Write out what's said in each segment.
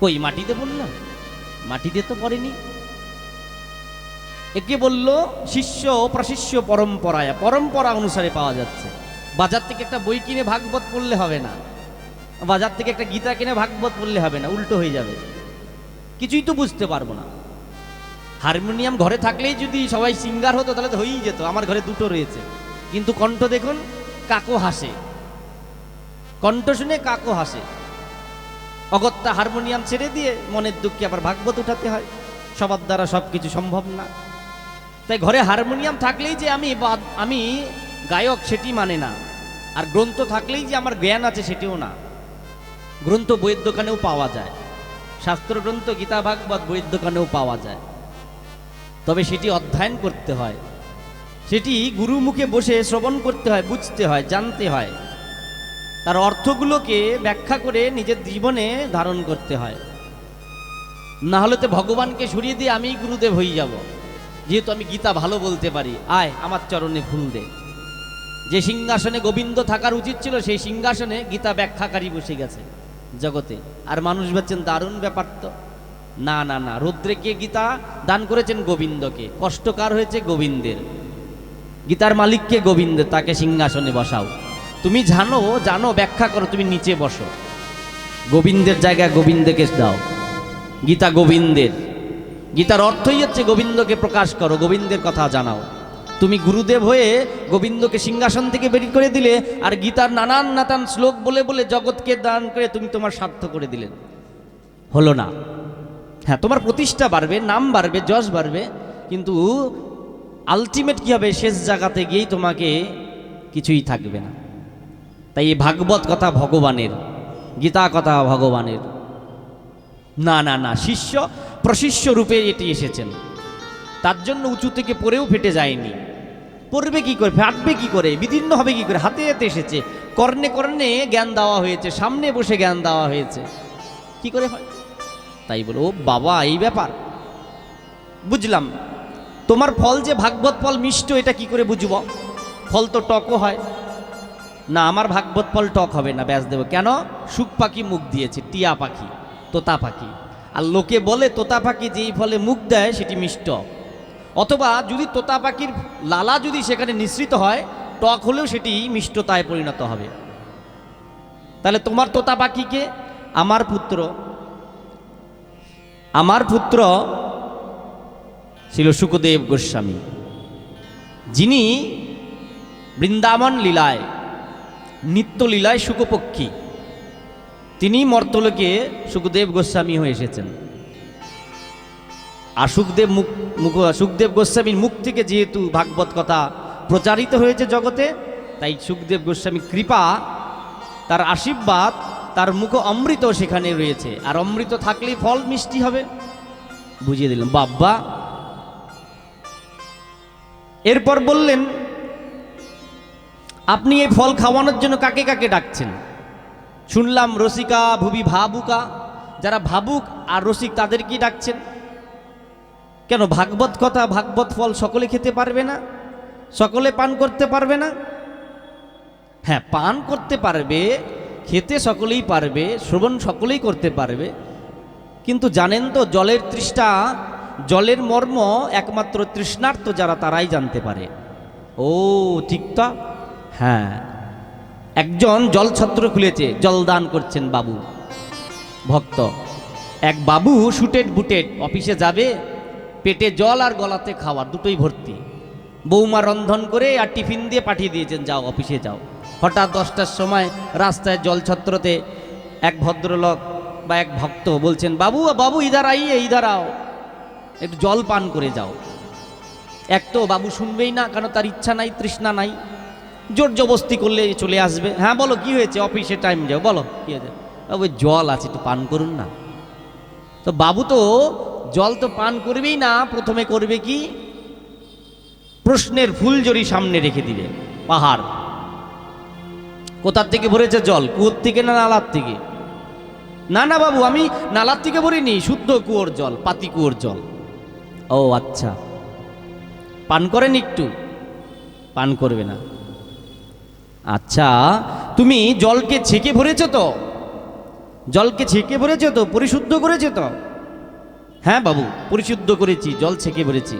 কই মাটিতে পড়লাম? মাটিতে তো পড়েনি। একে বলল শিষ্য প্রশিষ্য পরম্পরায়, পরম্পরা অনুসারে পাওয়া যাচ্ছে। বাজার থেকে একটা বই কিনে ভাগবত পড়লে হবে না, বাজার থেকে একটা গীতা কিনে ভাগবত পড়লে হবে না, উল্টো হয়ে যাবে, কিছুই তো বুঝতে পারবো না। হারমোনিয়াম ঘরে থাকলেই যদি সবাই সিঙ্গার হতো তাহলে তো হয়েই যেত। আমার ঘরে দুটো রয়েছে, কিন্তু কণ্ঠ দেখুন, কাকও হাসে, কণ্ঠ শুনে কাকও হাসে। অগত্যা হারমোনিয়াম ছেড়ে দিয়ে মনের দুঃখে আবার ভাগবত উঠাতে হয়। সবার দ্বারা সব কিছু সম্ভব না। তাই ঘরে হারমোনিয়াম থাকলেই যে আমি গায়ক সেটি মানে না, আর গ্রন্থ থাকলেই যে আমার জ্ঞান আছে সেটিও না। গ্রন্থ বইয়ের দোকানেও পাওয়া যায়, শাস্ত্র গ্রন্থ গীতা ভাগবত বইয়ের দোকানেও পাওয়া যায়, তবে সেটি অধ্যয়ন করতে হয়, সেটি গুরু মুখে বসে শ্রবণ করতে হয়, বুঝতে হয়, জানতে হয়, তার অর্থগুলোকে ব্যাখ্যা করে নিজের জীবনে ধারণ করতে হয়। না হলে তো ভগবানকে সরিয়ে দিয়ে আমি গুরুদেব হয়ে যাব, যেহেতু আমি গীতা ভালো বলতে পারি, আয় আমার চরণে ফুল দে। যে সিংহাসনে গোবিন্দ থাকার উচিত ছিল সেই সিংহাসনে গীতা ব্যাখ্যাকারী বসে গেছে জগতে, আর মানুষ ভাবছেন দারুণ ব্যাপার তো। না না না, রুদ্রকে গীতা দান করেছেন গোবিন্দকে, কষ্টকার হয়েছে গোবিন্দের। গীতার মালিককে গোবিন্দের, তাকে সিংহাসনে বসাও। তুমি জানো ব্যাখ্যা করো, তুমি নিচে বসো, গোবিন্দের জায়গায় গোবিন্দকে দাও। গীতা গোবিন্দের, গীতার অর্থই হচ্ছে গোবিন্দকে প্রকাশ করো, গোবিন্দের কথা জানাও। তুমি গুরুদেব হয়ে গোবিন্দকে সিংহাসন থেকে বের করে দিলে, আর গীতার নানান শ্লোক বলে বলে জগৎকে দান করে তুমি তোমার স্বার্থ করে দিলেন, হলো না। হ্যাঁ, তোমার প্রতিষ্ঠা বাড়বে, নাম বাড়বে, যশ বাড়বে, কিন্তু আলটিমেট কি হবে? শেষ জায়গাতে গিয়েই তোমাকে কিছুই থাকবে না। তাই এই ভাগবত কথা ভগবানের, গীতা কথা ভগবানের। না না না, শিষ্য প্রশিষ্য রূপে এটি এসেছেন, তার জন্য উঁচু থেকে পড়েও ফেটে যায়নি। পড়বে কি করে, ফাটবে কি করে, বিদীর্ণ হবে কি করে? হাতে হাতে এসেছে, কর্ণে কর্ণে জ্ঞান দেওয়া হয়েছে, সামনে বসে জ্ঞান দেওয়া হয়েছে, কি করে হয়? তাই বলো, ও বাবা এই ব্যাপার বুঝলাম। তোমার ফল যে ভাগবত ফল মিষ্ট, এটা কি করে বুঝব? ফল তো টকও হয় না, আমার ভাগবত ফল টক হবে না, ব্যাস দেবো কেন? শুক পাখি মুখ দিয়েছে, টিয়া পাখি, তোতা পাখি। আর লোকে বলে তোতা পাখি যেই ফলে মুখ দেয় সেটি মিষ্ট, অথবা যদি তোতা পাখির লালা যদি সেখানে নিঃসৃত হয়, টক হলেও সেটি মিষ্টতায় পরিণত হবে। তাহলে তোমার তোতা পাখিকে? আমার পুত্র, আমার পুত্র ছিল শুকদেব গোস্বামী, যিনি বৃন্দাবন লীলায়, নিত্য লীলায় শুকপক্ষী, তিনি মর্তলোকে শুকদেব গোস্বামী হয়ে এসেছেন। আর শুকদেব গোস্বামীর মুখ থেকে যেহেতু ভাগবত কথা প্রচারিত হয়েছে জগতে, তাই শুকদেব গোস্বামী কৃপা, তার আশীর্বাদ, তার মুখ অমৃত সেখানে রয়েছে, আর অমৃত থাকলেই ফল মিষ্টি হবে। বুঝিয়ে দিলাম বাবা। এরপর বললেন, আপনি এই ফল খাওয়ানোর জন্য কাকে কাকে ডাকছেন? শুনলাম রসিকা ভুবি ভাবুকা, যারা ভাবুক আর রসিক তাদেরকেই ডাকছেন কেন? ভাগবত কথা, ভাগবত ফল সকলে খেতে পারবে না, সকলে পান করতে পারবে না? হ্যাঁ, পান করতে পারবে, খেতে সকলেই পারবে, শ্রবণ সকলেই করতে পারবে, কিন্তু জানেন তো জলের তৃষ্ণা, জলের মর্ম একমাত্র তৃষ্ণার্ত যারা তারাই জানতে পারে। ও ঠিক তো, হ্যাঁ। একজন জলছত্র খুলেছে, জলদান করছেন বাবু ভক্ত। এক বাবু শুটেড বুটেড অফিসে যাবে, পেটে জল আর গলাতে খাওয়ার দুটোই ভর্তি। বৌমা রন্ধন করে আর টিফিন দিয়ে পাঠিয়ে দিয়েছেন, যাও অফিসে যাও। হঠাৎ 10টার সময় রাস্তায় জলছত্রতে এক ভদ্রলোক বা এক ভক্ত বলছেন, বাবু বাবু ইধার আইয়ে, ইধার আও, একটু জল পান করে যাও। এক তো বাবু শুনবেই না, কারণ তার ইচ্ছা নাই, তৃষ্ণা নাই, জোর জবস্তি করলে চলে আসবে। হ্যাঁ বলো কি হয়েছে, অফিসে টাইম যাও, বলো কি হয়েছে? ওই জল আছে, একটু পান করুন না। তো বাবু তো জল তো পান করবেই না, প্রথমে করবে কি? প্রশ্নের ফুলঝুরি সামনে রেখে দিবে, পাহাড়। কোথার থেকে ভরেছে জল? কুয়োর থেকে না নালার থেকে? না না বাবু, আমি নালার থেকে ভরিনি, শুদ্ধ কুয়োর জল, পাতি কুয়োর জল। ও আচ্ছা, পান করেন একটু? পান করবে না। আচ্ছা, তুমি জলকে ছেঁকে ভরেছ তো? জলকে ছেঁকে ভরেছে তো, পরিশুদ্ধ করেছে তো? হ্যাঁ বাবু, পরিশুদ্ধ করেছি, জল ছেঁকে ভরেছি।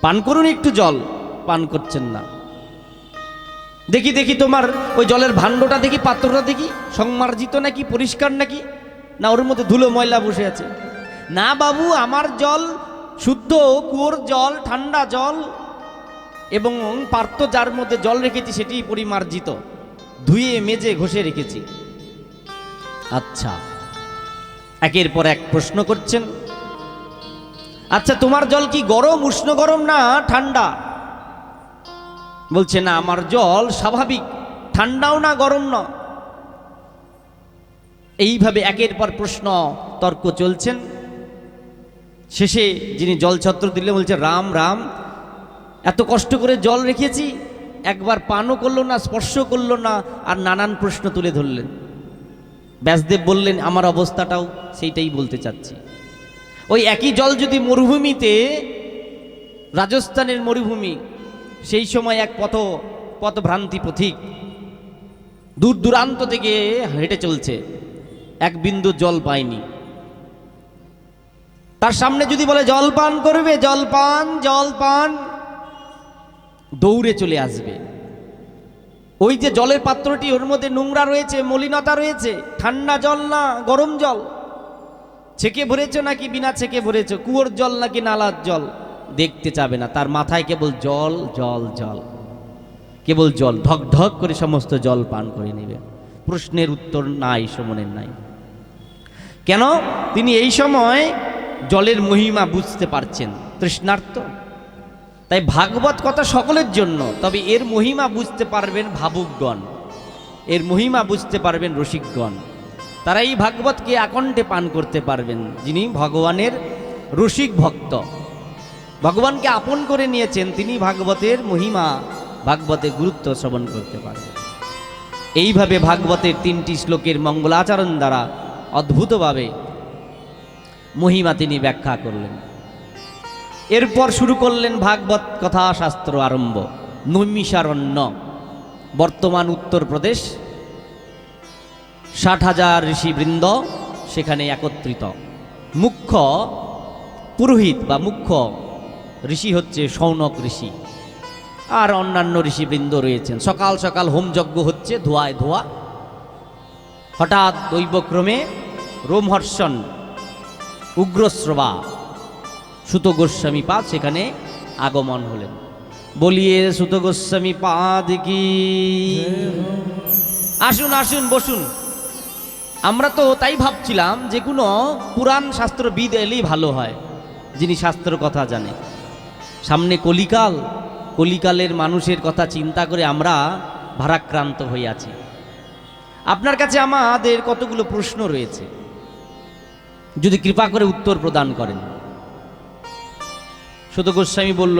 পান করুন একটু জল, পান করছেন না। দেখি দেখি তোমার ওই জলের ভাণ্ডটা দেখি, পাত্রটা দেখি, সংমার্জিত নাকি, পরিষ্কার নাকি, না ওর মধ্যে ধুলো ময়লা বসে আছে? না বাবু, আমার জল শুদ্ধ কুয়োর জল, ঠান্ডা জল, এবং পাত্র যার মধ্যে জল রেখেছি সেটি পরিমার্জিত, ধুয়ে মেজে ঘষে রেখেছি। আচ্ছা, একের পর এক প্রশ্ন করছেন। আচ্ছা, তোমার জল কি গরম, উষ্ণ গরম না ঠান্ডা? বলছে না, আমার জল স্বাভাবিক, ঠান্ডাও না গরম না। এইভাবে একের পর প্রশ্ন তর্ক চলছেন। শেষে যিনি জল ছত্র দিলে বলছে, রাম রাম, এত কষ্ট করে জল রেখেছি, একবার পানও করলো না, স্পর্শ করলো না, আর নানান প্রশ্ন তুলে ধরলেন। ব্যাসদেব বললেন, আমার অবস্থাটাও সেইটাই বলতে চাচ্ছি। ওই একই জল যদি মরুভূমিতে, রাজস্থানের মরুভূমি, সেই সময় এক পথভ্রান্তি পথিক দূর দূরান্ত থেকে হেঁটে চলছে, এক বিন্দু জল পায়নি, তার সামনে যদি বলে জল পান করবে, জল পান, জল পান, দৌড়ে চলে আসবে। ওই যে জলের পাত্রটি, ওর মধ্যে নোংরা রয়েছে, মলিনতা রয়েছে, ঠান্ডা জল না গরম জল, ছেঁকে ভরেছ নাকি বিনা ছেঁকে ভরেছ, কুয়োর জল নাকি নালার জল, দেখতে চাবে না। তার মাথায় কেবল জল জল জল, কেবল জল, ঢক ঢক করে সমস্ত জল পান করে নেবে। প্রশ্নের উত্তর নাই, সমনের নাই। কেন? তিনি এই সময় জলের মহিমা বুঝতে পারছেন, তৃষ্ণার্ত। তাই ভাগবত কথা সকলের জন্য, তবে এর মহিমা বুঝতে পারবেন ভাবুকগণ, এর মহিমা বুঝতে পারবেন রসিকগণ। তারা এই ভাগবতকে আকণ্ঠে পান করতে পারবেন, যিনি ভগবানের রসিক ভক্ত, ভগবানকে আপন করে নিয়েছেন, তিনি ভাগবতের মহিমা, ভাগবতের গুরুত্ব শ্রবণ করতে পারবেন। এইভাবে ভাগবতের 3টি শ্লোকের মঙ্গলাচরণ দ্বারা অদ্ভুতভাবে মহিমা তিনি ব্যাখ্যা করলেন। এরপর শুরু করলেন ভাগবত কথা শাস্ত্র আরম্ভ। নৈমিষারণ্য, বর্তমান উত্তরপ্রদেশ, 60,000 ঋষিবৃন্দ সেখানে একত্রিত। মুখ্য পুরোহিত বা মুখ্য ঋষি হচ্ছে শৌনক ঋষি, আর অন্যান্য ঋষিবৃন্দ রয়েছেন। সকাল সকাল হোমযজ্ঞ হচ্ছে, ধোয়ায় ধোয়া। হঠাৎ দৈবক্রমে রোমহর্ষণ, উগ্রশ্রবা সুত গোস্বামী পাদ সেখানে আগমন হলেন। বলিয়ে সুত গোস্বামী পাদ কি। আসুন আসুন, বসুন। আমরা তো তাই ভাবছিলাম যে কোনো পুরাণ শাস্ত্রবিদ এলেই ভালো হয়, যিনি শাস্ত্র কথা জানে। সামনে কলিকাল, কলিকালের মানুষের কথা চিন্তা করে আমরা ভারাক্রান্ত হয়ে আছি। আপনার কাছে আমাদের কতগুলো প্রশ্ন রয়েছে, যদি কৃপা করে উত্তর প্রদান করেন। সুত গোস্বামী বলল,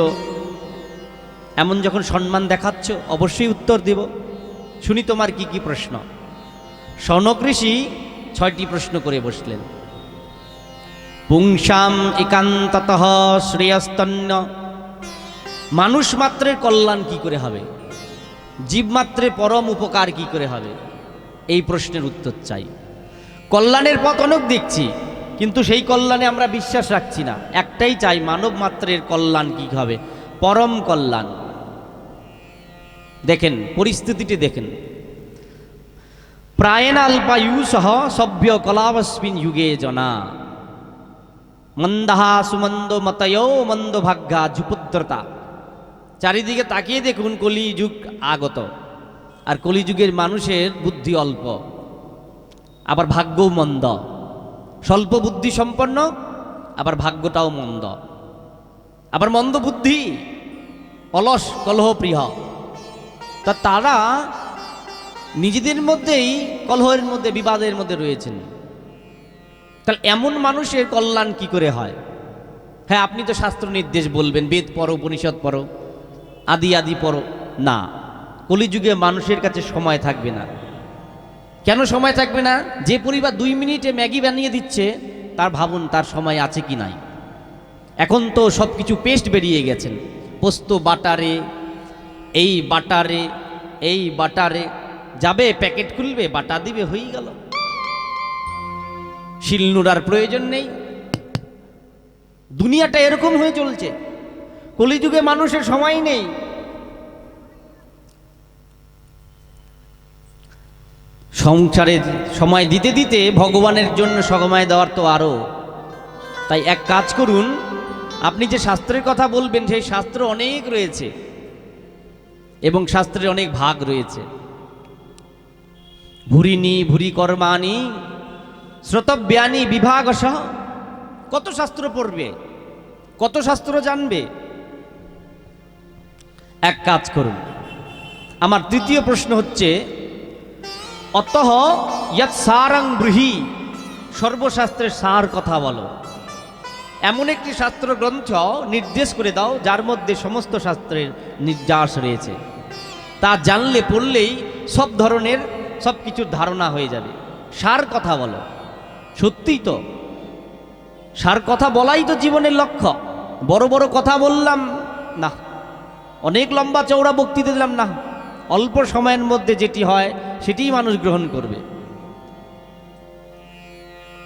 এমন যখন সম্মান দেখাচ্ছ অবশ্যই উত্তর দেব। শুনি তোমার কি কি প্রশ্ন। শৌনক ঋষি 6টি প্রশ্ন করে বসলেন। পুংসাম একান্ততঃ শ্রেয়স্তন্য, মানুষ মাত্রের কল্যাণ কি করে হবে, জীব মাত্রের পরম উপকার কি করে হবে, এই প্রশ্নের উত্তর চাই। কল্যাণের পথ অনেক দেখছি, কিন্তু সেই কল্যাণে আমরা বিশ্বাস রাখছি না। একটাই চাই, মানব মাত্রের কল্যাণ কি হবে, পরম কল্যাণ। দেখেন পরিস্থিতিটি, দেখেন। প্রায়েণাল্পায়ু সহ সভ্য কলাবস্মিন যুগে জনা, মন্দাহা সুমন্দ মতয় মন্দ ভাগ্যা যুপুত্রতা। চারিদিকে তাকিয়ে দেখুন, কলিযুগ আগত, আর কলিযুগের মানুষের বুদ্ধি অল্প, আবার ভাগ্যও মন্দ। স্বল্প বুদ্ধি সম্পন্ন, আবার ভাগ্যটাও মন্দ, আবার মন্দ বুদ্ধি, অলস কলহপ্রিয়। তারা নিজেদের মধ্যেই কলহের মধ্যে, বিবাদের মধ্যে রয়েছেন। তাহলে এমন মানুষের কল্যাণ কি করে হয়? হ্যাঁ, আপনি তো শাস্ত্র নির্দেশ বলবেন, বেদ পড়ো, উপনিষদ পড়ো, আদি আদি পড়ো। না, কলিযুগে মানুষের কাছে সময় থাকবে না। কেন সময় থাকবে না? যে পরিবার 2 মিনিটে ম্যাগি বানিয়ে দিচ্ছে, তার ভাবুন তার সময় আছে কি নাই। এখন তো সব কিছু পেস্ট বেরিয়ে গেছেন, পোস্ত বাটারে, এই বাটারে, এই বাটারে যাবে, প্যাকেট খুলবে, বাটা দিবে, হয়ে গেল। শিলনোড়ার প্রয়োজন নেই। দুনিয়াটা এরকম হয়ে চলছে, কলিযুগে মানুষের সময় নেই। সংসারে সময় দিতে দিতে ভগবানের জন্য সময় দেওয়ার তো আরো। তাই এক কাজ করুন, আপনি যে শাস্ত্রের কথা বলবেন সেই শাস্ত্র অনেক রয়েছে এবং শাস্ত্রের অনেক ভাগ রয়েছে। ভুরিনি ভুরি কর্মাণি শ্রোতব্যানি বিভাগসহ, কত শাস্ত্র পড়বে, কত শাস্ত্র জানবে। এক কাজ করুন, আমার তৃতীয় প্রশ্ন হচ্ছে অতঃ ইয়ৎ সারং ব্রূহি, সর্বশাস্ত্রের সার কথা বলো। এমন একটি শাস্ত্র গ্রন্থ নির্দেশ করে দাও যার মধ্যে সমস্ত শাস্ত্রের নির্যাস রয়েছে, তা জানলে পড়লেই সব ধরনের সব কিছুর ধারণা হয়ে যাবে। সার কথা বলো। সত্যিই তো সার কথা বলাই তো জীবনের লক্ষ্য। বড় বড় কথা বললাম না, অনেক লম্বা চওড়া বক্তৃতা দিলাম না, অল্প সময়ের মধ্যে যেটি হয় সেটিই মানুষ গ্রহণ করবে।